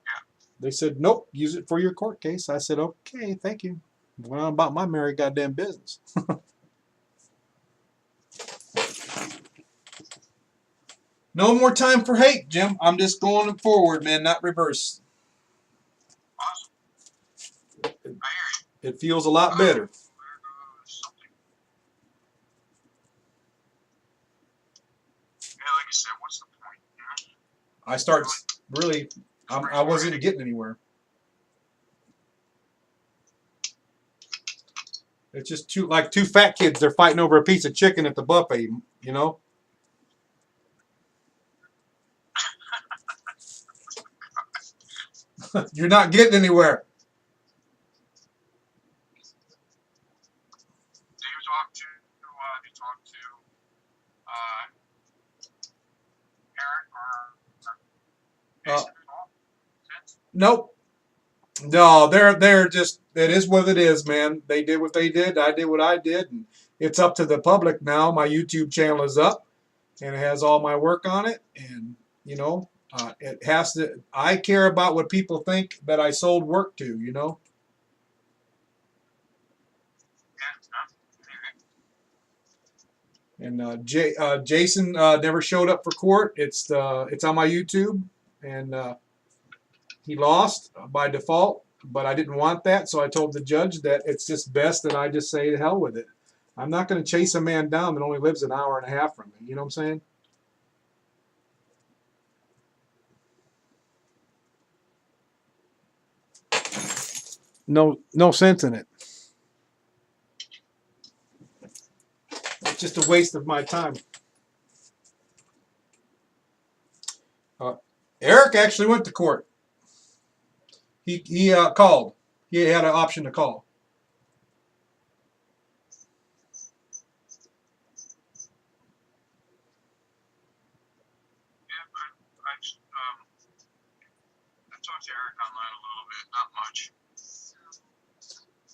Yeah. They said, nope, use it for your court case. I said, okay, thank you. Went on about my merry goddamn business. No more time for hate, Jim. I'm just going forward, man, not reverse. Awesome. I hear you. It feels a lot better. Something. I start really, I wasn't getting anywhere. It's just two fat kids. They're fighting over a piece of chicken at the buffet. You know. You're not getting anywhere. Do you talk to Eric or Jason at all? Since? Nope. No, they're just, it is what it is, man. They did what they did. I did what I did, and it's up to the public now. My YouTube channel is up, and it has all my work on it, and you know, it has to. I care about what people think that I sold work to. You know. Yeah, And Jason never showed up for court. It's on my YouTube, and he lost by default. But I didn't want that, so I told the judge that it's just best that I just say to hell with it. I'm not going to chase a man down that only lives an hour and a half from me. You know what I'm saying? No sense in it. It's just a waste of my time. Eric actually went to court. He called. He had an option to call. yeah, I talked to Eric online a little bit, not much.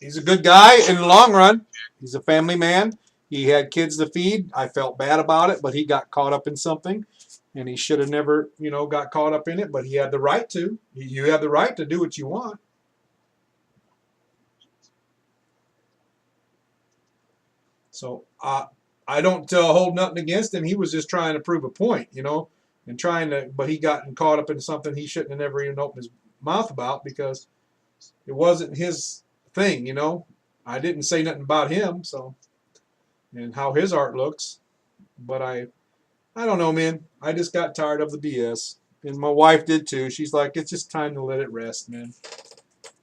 He's a good guy in the long run. He's a family man. He had kids to feed. I felt bad about it, but he got caught up in something, and he should have never, got caught up in it. But he had the right to. You have the right to do what you want. So I don't hold nothing against him. He was just trying to prove a point, and but he got caught up in something he shouldn't have never even opened his mouth about because it wasn't his thing, I didn't say nothing about him, so, and how his art looks, but I don't know, man. I just got tired of the BS, and my wife did too. She's like, it's just time to let it rest, man.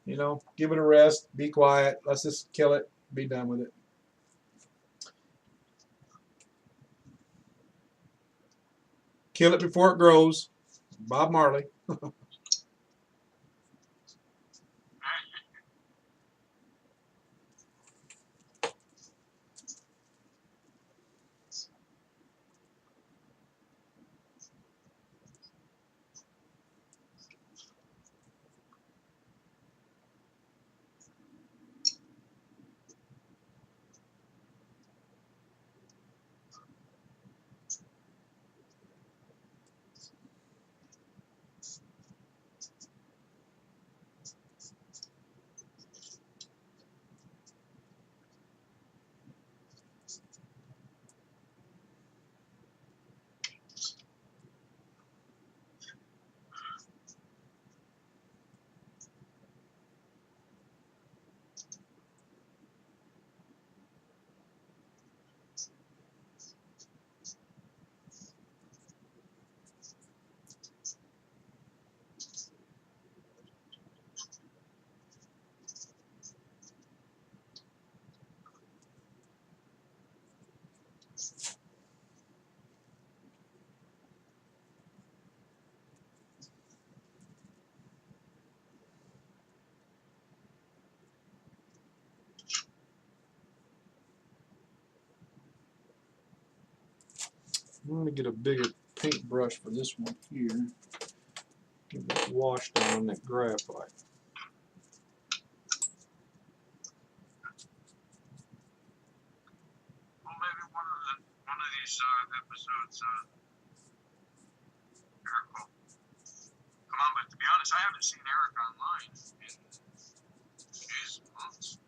Give it a rest, be quiet, let's just kill it, be done with it. Kill it before it grows. Bob Marley. I'm going to get a bigger paintbrush for this one here. Get it washed down on that graphite. Well, maybe one of these episodes, Eric will come on. But to be honest, I haven't seen Eric online in months.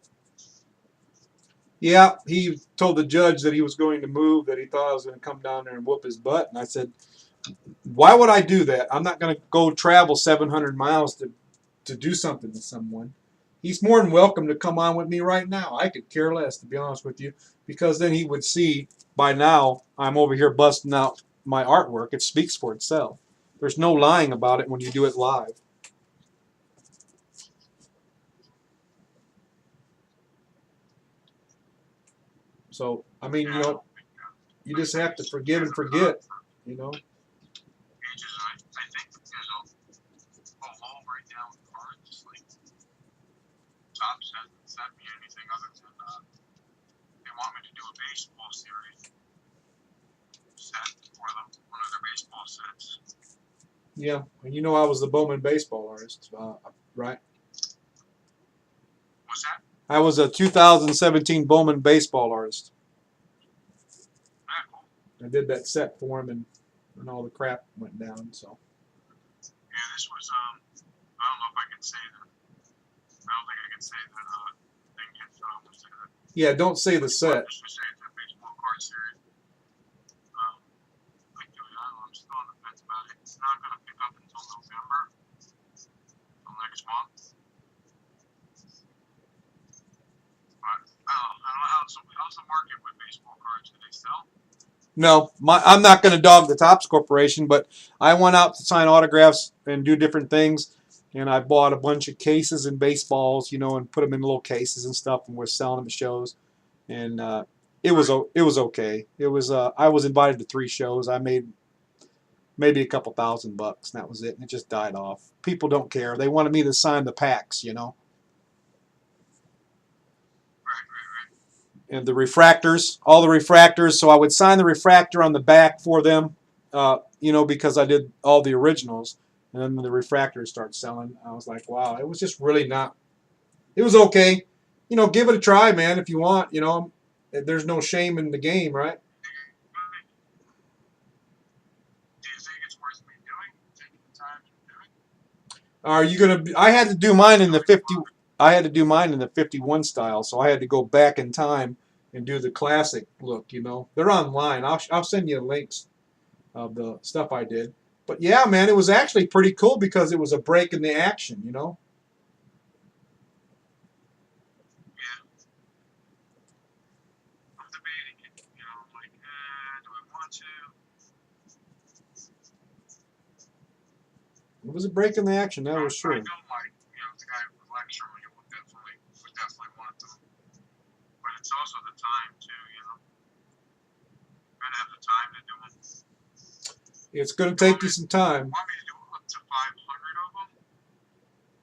Yeah, he told the judge that he was going to move, that he thought I was going to come down there and whoop his butt. And I said, why would I do that? I'm not going to go travel 700 miles to do something to someone. He's more than welcome to come on with me right now. I could care less, to be honest with you, because then he would see by now I'm over here busting out my artwork. It speaks for itself. There's no lying about it when you do it live. So, I mean, Yeah, I don't think you just have to forgive and forget, you know. pages. I think there's a lull right now with cards. Like Topps hasn't sent me anything other than they want me to do a baseball series set for them, one of their baseball sets. Yeah, and you know I was the Bowman baseball artist, right? What's that? I was a 2017 Bowman baseball artist. Ah, cool. I did that set for him, and all the crap went down. So Yeah, this was I don't know if I can say that. I don't think I can say that thing yet, so I'm gonna say that. yeah, don't say the set. Just to say it's a baseball card series. Like Giuliano, I'm still on the fence about it. It's not gonna pick up until November, until next month. But I don't know how's the market with baseball cards. Do they sell? No, I'm not going to dog the Topps Corporation, but I went out to sign autographs and do different things, and I bought a bunch of cases and baseballs, and put them in little cases and stuff, and was selling them at shows, and it was okay. It was I was invited to 3 shows. I made maybe a couple $1,000, and that was it. And it just died off. People don't care. They wanted me to sign the packs. Right. And the refractors, all the refractors. So I would sign the refractor on the back for them, because I did all the originals. And then when the refractors start selling, I was like, wow, it was just really not. It was okay. Give it a try, man, if you want. There's no shame in the game, right? Do you think it's worth me doing? Taking the time to do it? Are you gonna? I had to do mine in the 50. I had to do mine in the 51 style, so I had to go back in time and do the classic look. They're online. I'll send you links of the stuff I did. But yeah, man, it was actually pretty cool because it was a break in the action. Yeah. I'm debating it. I'm like, do I want to? It was a break in the action, that was I sure. know the guy who would lecture me would definitely want to. But it's also the time too, Gotta have the time to do it. It's going to take you some time. Want me to do up to 500 of them?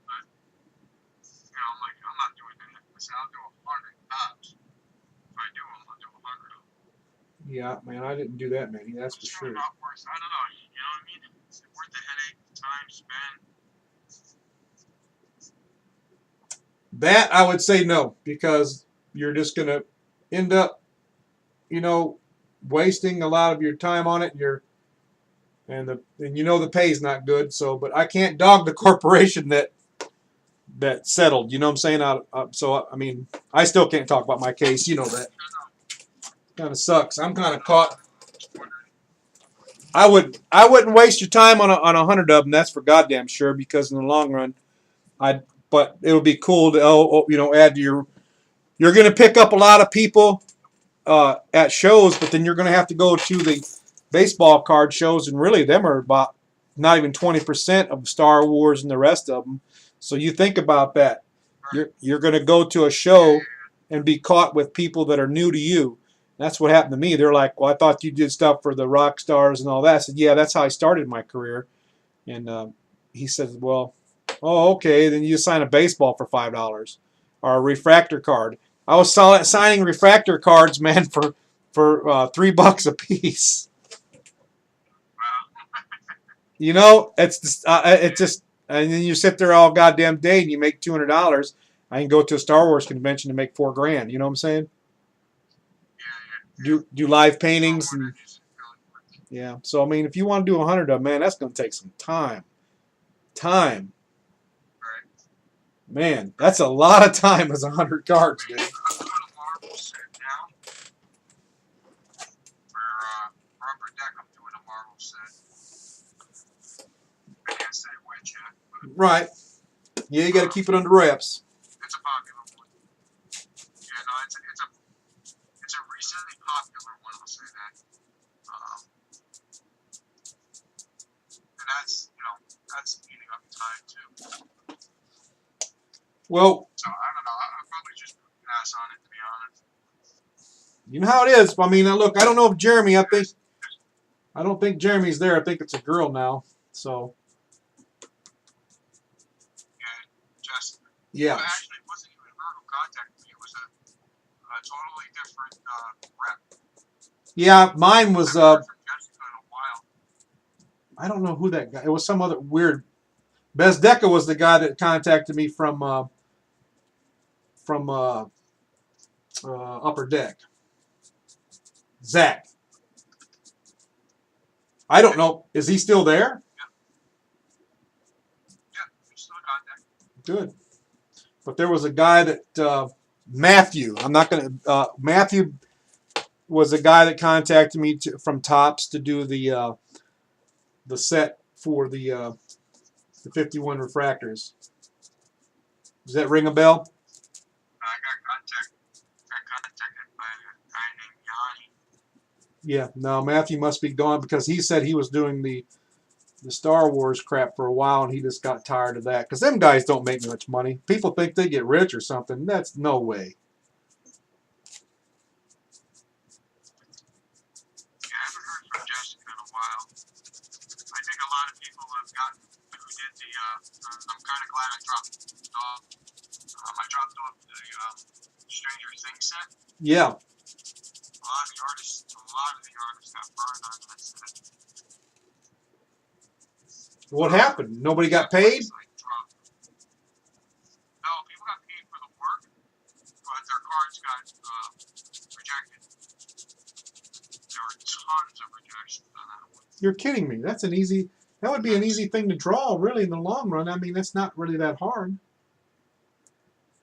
But I'm like, I'm not doing that. Listen, I'll do 100 tops. If I do them, I'll do 100 of them. Yeah, man, I didn't do that many, that's for It's sure. really not worth. I don't know. You know what I mean? Is it worth the headache, the time spent? That I would say no, because you're just going to end up, wasting a lot of your time on it. And the pay's not good. So, but I can't dog the corporation that settled. You know what I'm saying? So I mean, I still can't talk about my case. You know that kind of sucks. I'm kind of caught. I wouldn't waste your time on 100 of them. That's for goddamn sure. Because in the long run, But it would be cool to add to your. You're going to pick up a lot of people at shows, but then you're going to have to go to the baseball card shows, and really them are about not even 20% of Star Wars and the rest of them. So you think about that. You're going to go to a show and be caught with people that are new to you. That's what happened to me. They're like, well, I thought you did stuff for the rock stars and all that. I said, yeah, that's how I started my career. And he said, well, oh, okay, then you sign a baseball for $5 or a refractor card. I was signing refractor cards, man, for $3 a piece. It's just, and then you sit there all goddamn day and you make $200. I can go to a Star Wars convention and make $4,000. You know what I'm saying? Do live paintings and yeah. So I mean, if you want to do 100 of them, man, that's going to take some time. Man, that's a lot of time as 100 cards, dude. I'm doing a Marvel set now. For Rubber Deck, I'm doing a Marvel set. I can't say which yet. Right. Yeah, you got to keep it under wraps. It's a popular one. Yeah, no, it's a recently popular one. I'll say that. And that's, that's eating up time too. Well, So I don't know. I'll probably just pass on it, to be honest. you know how it is. I mean, look, I don't know if Jeremy. I don't think Jeremy's there. I think it's a girl now. So Yeah, just. yeah. Well, actually, it wasn't even her who contacted me. It was a totally different rep. Yeah, mine was. I haven't heard from Jessica in a while. I don't know who that guy. It was some other weird. Bezdeka was the guy that contacted me from Upper Deck. Zach. I don't know. Is he still there? Yeah, we still in contact. Good. But there was a guy that Matthew. I'm not gonna. Matthew was a guy that contacted me from Tops to do the set for the 51 refractors. Does that ring a bell? I got contacted by a guy named Yanni. Yeah. No, Matthew must be gone because he said he was doing the Star Wars crap for a while and he just got tired of that. Because them guys don't make much money. People think they get rich or something. That's no way. Yeah, I haven't heard from Jessica in a while. I think a lot of people have gotten who did the. I'm kind of glad I dropped off. I dropped off the Stranger Things set. Yeah. A lot of the artists got burned on that set. What happened? Nobody got paid? No, people got paid for the work, but their cards got rejected. There were tons of rejections on that one. You're kidding me. That would be an easy thing to draw, really, in the long run. I mean, that's not really that hard.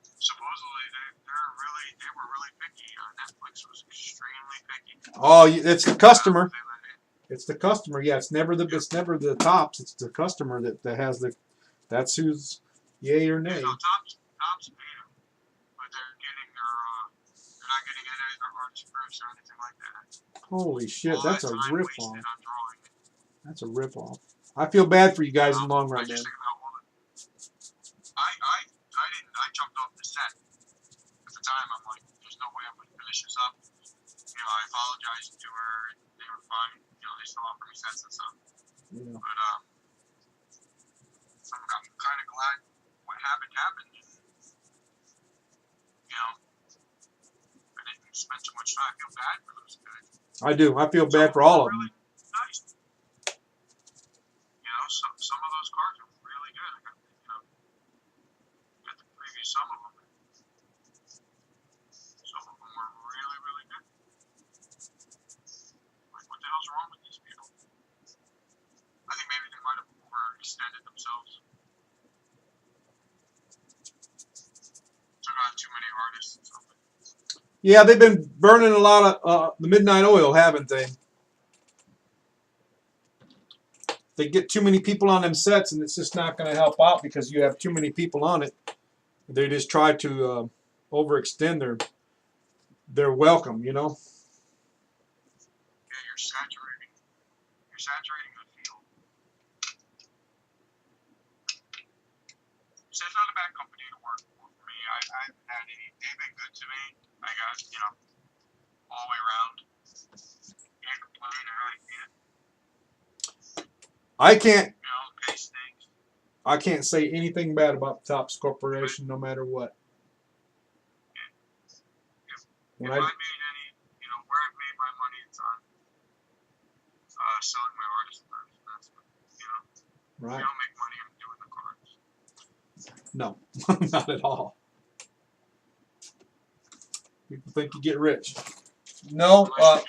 Supposedly, they were really picky. Netflix was extremely picky. Oh, it's the customer. It's the customer. Yeah, it's never the Tops. It's the customer that has that's who's yay or nay. No, Tops paid them, but they're not getting any of their arts proofs or anything like that. Holy shit, All that's that a time rip wasted off. on drawing it. That's a rip off. I feel bad for you guys in the long run, I just man. think about all the. I jumped off the set. At the time, I'm like, there's no way I'm going to finish this up. I apologized to her, and they were fine. They still offer me sets and stuff. Yeah. But I'm kind of glad what happened. I didn't spend too much time. I feel bad for those guys. I do. I feel bad for all of them. Really nice. Some of those cards are really good. I got the preview. Some of them were really, really good. Like, what the hell's wrong with these people? I think maybe they might have overextended themselves. Took on too many artists and something. Yeah, they've been burning a lot of the midnight oil, haven't they? They get too many people on them sets, and it's just not going to help out because you have too many people on it. They just try to overextend their welcome, Yeah, you're saturating the field. So it's not a bad company to work for me. I haven't had any. They've been good to me. I got all the way around. Can't complain. I really can't. Pace things. I can't say anything bad about the Tops Corporation, no matter what. If I made any, where I've made my money, it's on selling my artist first. That's what, Right. If I don't make money, I'm doing the cards. No, not at all. People think you get rich. No. Unless you're doing